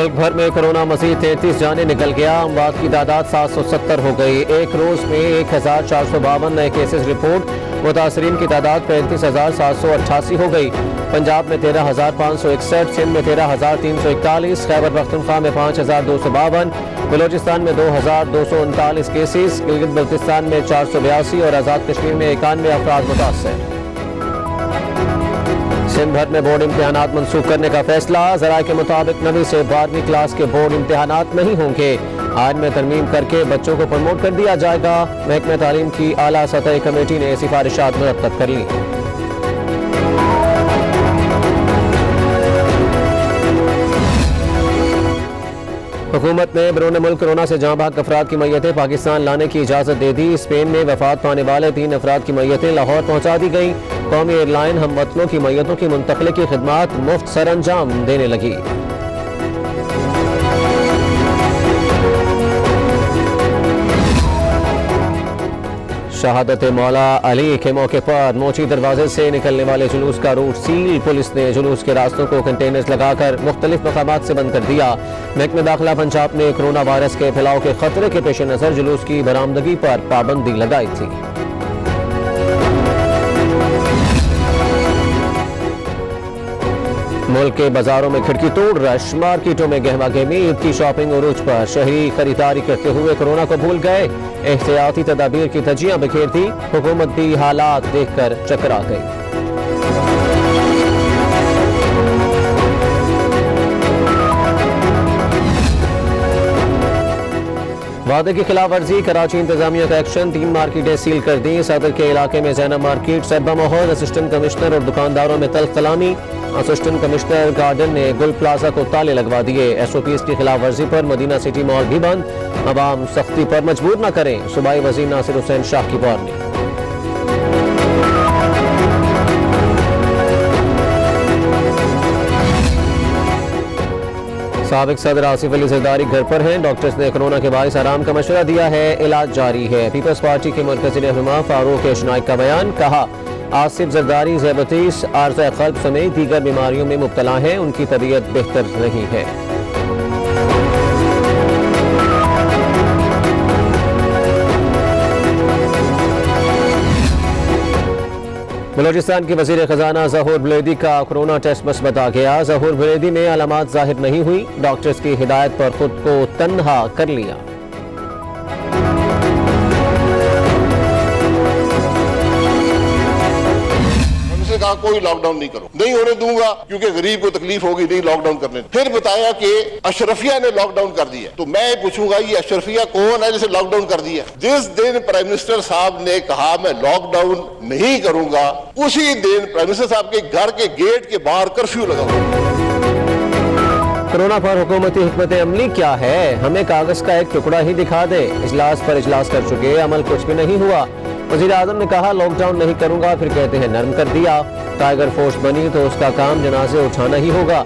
ملک بھر میں کورونا مزید 33 جانیں نکل گیا، اموات کی تعداد 770 ہو گئی۔ ایک روز میں 1452 نئے کیسز رپورٹ، متاثرین کی تعداد 35,788 ہو گئی۔ پنجاب میں 13,561، سندھ میں 13,341، خیبر پختونخوا میں 5,252، بلوچستان میں 2,239 کیسز، گلگت بلتستان میں 482 اور آزاد کشمیر میں 91 افراد متاثر۔ سندھ بھر میں بورڈ امتحانات منسوخ کرنے کا فیصلہ، ذرائع کے مطابق 9ویں سے 12ویں کلاس کے بورڈ امتحانات نہیں ہوں گے، آئین میں ترمیم کر کے بچوں کو پروموٹ کر دیا جائے گا۔ محکمہ تعلیم کی اعلیٰ سطحی کمیٹی نے سفارشات مرتب کر لی۔ حکومت نے بیرون ملک کورونا سے جاں بحق افراد کی میتیں پاکستان لانے کی اجازت دے دی۔ اسپین میں وفات پانے والے 3 افراد کی میتیں لاہور پہنچا دی گئیں۔ قومی ایئر لائن ہم وطنوں کی میتوں کی منتقلی کی خدمات مفت سر انجام دینے لگی۔ شہادت مولا علی کے موقع پر موچی دروازے سے نکلنے والے جلوس کا روٹ سیل، پولیس نے جلوس کے راستوں کو کنٹینرز لگا کر مختلف مقامات سے بند کر دیا۔ محکمہ داخلہ پنجاب نے کورونا وائرس کے پھیلاؤ کے خطرے کے پیش نظر جلوس کی برآمدگی پر پابندی لگائی تھی۔ ملک کے بازاروں میں کھڑکی توڑ رش، مارکیٹوں میں گہما گہمی، عید کی شاپنگ عروج پر، شہری خریداری کرتے ہوئے کورونا کو بھول گئے، احتیاطی تدابیر کی دھجیاں بکھیر دی، حکومت بھی حالات دیکھ کر چکرا گئی۔ وعدے کی خلاف ورزی، کراچی انتظامیہ کا ایکشن، 3 مارکیٹیں سیل کر دیں۔ صدر کے علاقے میں زینب مارکیٹ سربا ماحول، اسسٹنٹ کمشنر اور دکانداروں میں تلخ کلامی۔ اسسٹنٹ کمشنر گارڈن نے گل پلازا کو تالے لگوا دیے۔ SOPs کی خلاف ورزی پر مدینہ سٹی مال بھی بند، عوام سختی پر مجبور نہ کریں، صوبائی وزیر ناصر حسین شاہ کی وارننگ۔ سابق صدر آصف علی زرداری گھر پر ہیں، ڈاکٹرز نے کورونا کے باعث آرام کا مشورہ دیا ہے، علاج جاری ہے۔ پیپلز پارٹی کے مرکزی رہنما فاروق اشنائک کا بیان، کہا آصف زرداری ذیابیطس، عارضہ قلب سمیت دیگر بیماریوں میں مبتلا ہیں، ان کی طبیعت بہتر نہیں ہے۔ بلوچستان کی وزیر خزانہ ظہور بلیدی کا کورونا ٹیسٹ مثبت آ گیا۔ ظہور بلیدی میں علامات ظاہر نہیں ہوئی، ڈاکٹرز کی ہدایت پر خود کو تنہا کر لیا۔ کہا کوئی لاک ڈاؤن نہیں کرو، نہیں ہونے دوں گا کیونکہ غریب کو تکلیف ہوگی، نہیں لاک ڈاؤن کرنے۔ پھر بتایا کہ اشرفیہ نے لاک ڈاؤن کر دیا، تو میں پوچھوں گا یہ اشرفیہ کون ہے جسے لاک ڈاؤن کر دیا؟ جس دن پرائم منسٹر صاحب نے کہا میں لاک ڈاؤن نہیں کروں گا، اسی دن پرائم منسٹر صاحب کے گھر کے گیٹ کے باہر کرفیو لگا ہوا۔ کورونا پر حکومتی حکمت عملی کیا ہے؟ ہمیں کاغذ کا ایک ٹکڑا ہی دکھا دے، اجلاس پر اجلاس کر چکے، عمل کچھ بھی نہیں ہوا۔ وزیر اعظم نے کہا لاک ڈاؤن نہیں کروں گا، پھر کہتے ہیں نرم کر دیا۔ ٹائیگر فورس بنی تو اس کا کام جنازے اٹھانا ہی ہوگا۔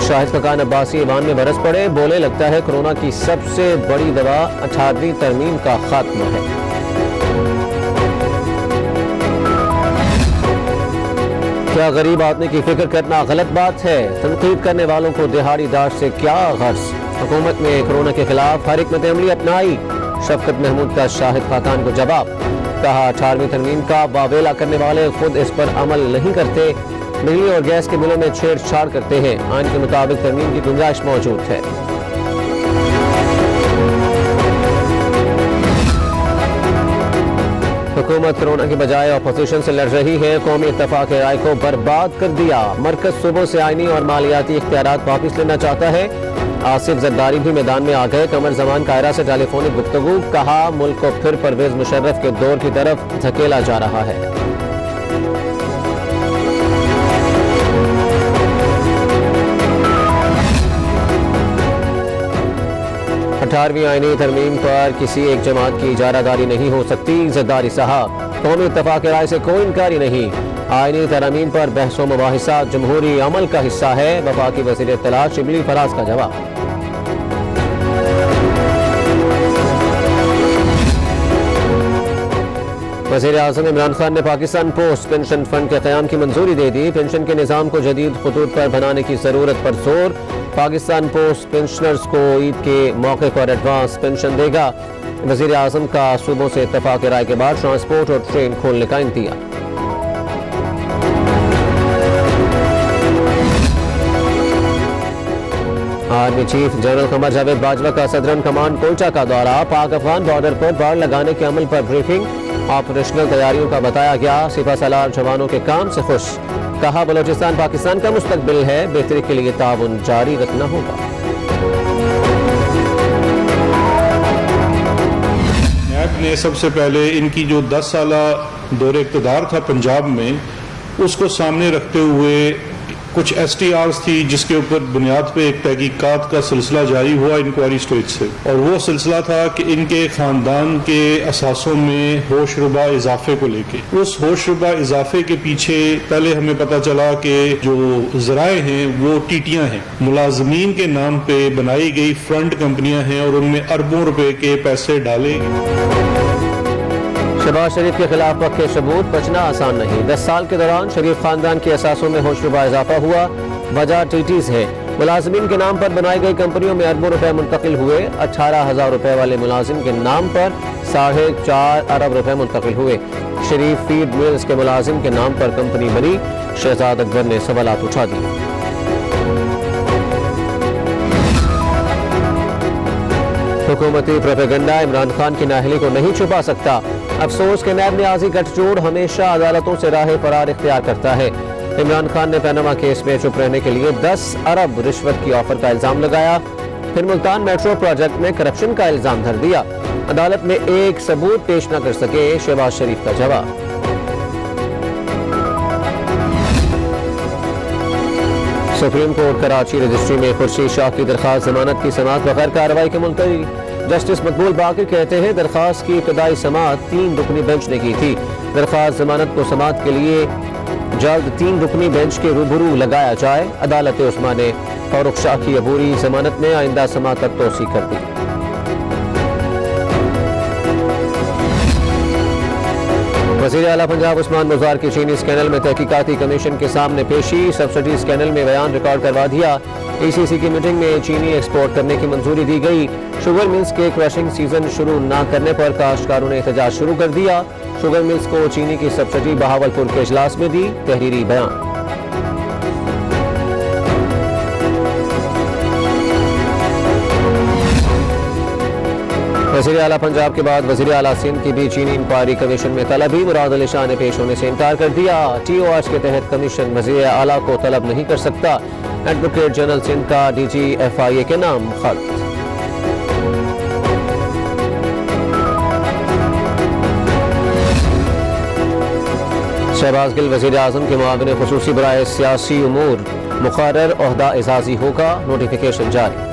شاہد خاقان عباسی ایوان میں برس پڑے، بولے لگتا ہے کورونا کی سب سے بڑی دوا 18ویں ترمیم کا خاتمہ ہے۔ کیا غریب آدمی کی فکر کرنا غلط بات ہے؟ تنقید کرنے والوں کو دہاڑی دار سے کیا غرض؟ حکومت نے کورونا کے خلاف ہر حکمت عملی اپنائی، شفقت محمود کا شاہد خاقان کو جواب، کہا 18ویں ترمیم کا واویلا کرنے والے خود اس پر عمل نہیں کرتے، بجلی اور گیس کے بلوں میں چھیڑ چھاڑ کرتے ہیں، آئین کے مطابق ترمیم کی گنجائش موجود ہے۔ حکومت کورونا کی بجائے اپوزیشن سے لڑ رہی ہے، قومی اتفاق رائے کو برباد کر دیا، مرکز صوبوں سے آئینی اور مالیاتی اختیارات واپس لینا چاہتا ہے۔ آصف زرداری بھی میدان میں آ گئے، قمر زمان قاہرہ سے ٹیلی فونک گفتگو، کہا ملک کو پھر پرویز مشرف کے دور کی طرف دھکیلا جا رہا ہے۔ 18ویں آئینی ترمیم پر کسی ایک جماعت کی اجارہ داری نہیں ہو سکتی، زرداری صاحب، قومی اتفاق رائے سے کوئی انکاری نہیں، آئینی ترامیم پر بحث و مباحثات جمہوری عمل کا حصہ ہے، وفاقی وزیر اطلاعات شبلی فراز کا جواب۔ وزیر اعظم عمران خان نے پاکستان پوسٹ پینشن فنڈ کے قیام کی منظوری دے دی، پینشن کے نظام کو جدید خطوط پر بنانے کی ضرورت پر زور، پاکستان پوسٹ پینشنرز کو عید کے موقع پر ایڈوانس پینشن دے گا. وزیر اعظم کا صوبوں سے اتفاق رائے کے بعد ٹرانسپورٹ اور ٹرین کھولنے کا انتیا. Army chief general Qamar Javed Bajwa کا صدرن کمانڈ کوئٹہ کا دورہ. پاک افغان بارڈر پر باڑ لگانے کے عمل پر بریفنگ. آپریشنل تیاریوں کا بتایا گیا. سپہ سالار جوانوں کے کام سے خوش. کہا بلوچستان پاکستان کا مستقبل ہے, بہتری کے لیے تعاون جاری رکھنا ہوگا. نیب نے سب سے پہلے ان کی جو 10 سالہ دور اقتدار تھا پنجاب میں, اس کو سامنے رکھتے ہوئے کچھ ایس ٹی آرز تھی جس کے اوپر بنیاد پہ ایک تحقیقات کا سلسلہ جاری ہوا انکوائری اسٹیج سے, اور وہ سلسلہ تھا کہ ان کے خاندان کے اثاثوں میں ہوش ربا اضافے کو لے کے. اس ہوش ربا اضافے کے پیچھے پہلے ہمیں پتہ چلا کہ جو ذرائع ہیں وہ ٹیٹیاں ہیں, ملازمین کے نام پہ بنائی گئی فرنٹ کمپنیاں ہیں اور ان میں اربوں روپے کے پیسے ڈالے گئے. شہباز شریف کے خلاف پکے ثبوت, بچنا آسان نہیں. 10 سال کے دوران شریف خاندان کے اثاثوں میں ہوش ربا اضافہ ہوا. وجہ ٹیٹیز ہے. ملازمین کے نام پر بنائی گئی کمپنیوں میں اربوں روپے منتقل ہوئے. 18,000 روپے والے ملازم کے نام پر 4.5 ارب روپے منتقل ہوئے. شریف فیڈ ملز کے ملازم کے نام پر کمپنی بنی. شہزاد اکبر نے سوالات اٹھا دیے. حکومتی پروپیگنڈا عمران خان کی نااہلی کو نہیں چھپا سکتا. افسوس کہ نیب نیازی گٹھ جوڑ ہمیشہ عدالتوں سے راہ فرار اختیار کرتا ہے. عمران خان نے پیناما کیس میں چپ رہنے کے لیے 10 ارب رشوت کی آفر کا الزام لگایا. پھر ملتان میٹرو پروجیکٹ میں کرپشن کا الزام دھر دیا. عدالت میں ایک ثبوت پیش نہ کر سکے شہباز شریف کا جواب. سپریم کورٹ کراچی رجسٹری میں خورشید شاہ کی درخواست ضمانت کی سماعت بغیر کارروائی کے ملتوی. جسٹس مقبول باقر کہتے ہیں درخواست کی ابتدائی سماعت 3 رکنی بینچ نے کی تھی. درخواست ضمانت کو سماعت کے لیے جلد 3 رکنی بینچ کے روبرو لگایا جائے. عدالت عظمیٰ نے فاروق شاہ کی عبوری ضمانت میں آئندہ سماعت تک توسیع کر دی. وزیر اعلیٰ پنجاب عثمان مزار کی چینی اسکینڈل میں تحقیقاتی کمیشن کے سامنے پیشی. سبسڈی اسکینڈل میں بیان ریکارڈ کروا دیا. ای سی سی کی میٹنگ میں چینی ایکسپورٹ کرنے کی منظوری دی گئی. شوگر ملز کے کریشنگ سیزن شروع نہ کرنے پر کاشتکاروں نے احتجاج شروع کر دیا. شوگر ملز کو چینی کی سبسڈی بہاولپور کے اجلاس میں دی. تحریری بیان. وزیر اعلیٰ پنجاب کے بعد وزیر اعلیٰ سندھ کی بھی چینی انکوائری کمیشن میں طلبی. مراد علی شاہ نے پیش ہونے سے انکار کر دیا. ٹی او ایچ کے تحت کمیشن وزیر اعلیٰ کو طلب نہیں کر سکتا. ایڈوکیٹ جنرل سندھ کا ڈی جی ایف آئی اے کے نام خط. شہباز گل وزیر اعظم کے معاون خصوصی برائے سیاسی امور مقرر, عہدہ اعزازی ہوگا. نوٹیفیکیشن جاری.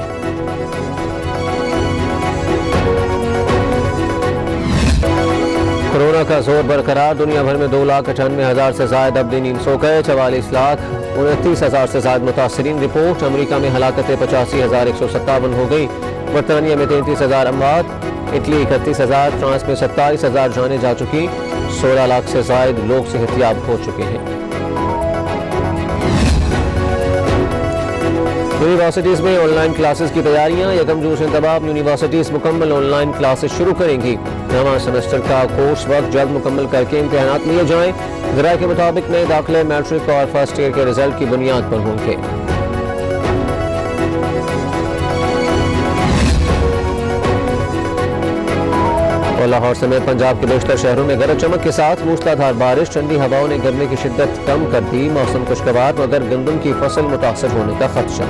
کورونا کا زور برقرار. دنیا بھر میں 2,98,000 سے زائد ابدی نیند سو گئے. 44,29,000 سے زائد متاثرین رپورٹ. امریکہ میں ہلاکتیں 85,157 ہو گئی. برطانیہ میں 33,000 اموات. اٹلی 31,000. فرانس میں 27,000 جانیں جا چکی. 16 لاکھ سے زائد لوگ صحت یاب ہو چکے ہیں. یونیورسٹیز میں آن لائن کلاسز کی تیاریاں. 1 جون سے انتباہ یونیورسٹیز مکمل آن لائن کلاسز شروع کریں گی. نواں سیمسٹر کا کورس وقت جلد مکمل کر کے امتحانات لیے جائیں. ذرائع کے مطابق نئے داخلے میٹرک اور فرسٹ ایئر کے رزلٹ کی بنیاد پر ہوں گے. اور لاہور سمیت پنجاب کے بیشتر شہروں میں گرج چمک کے ساتھ موسلادھار بارش. ٹھنڈی ہواؤں نے گرمی کی شدت کم کر دی. موسم خوشگوار مگر گندم کی فصل متاثر ہونے کا خدشہ.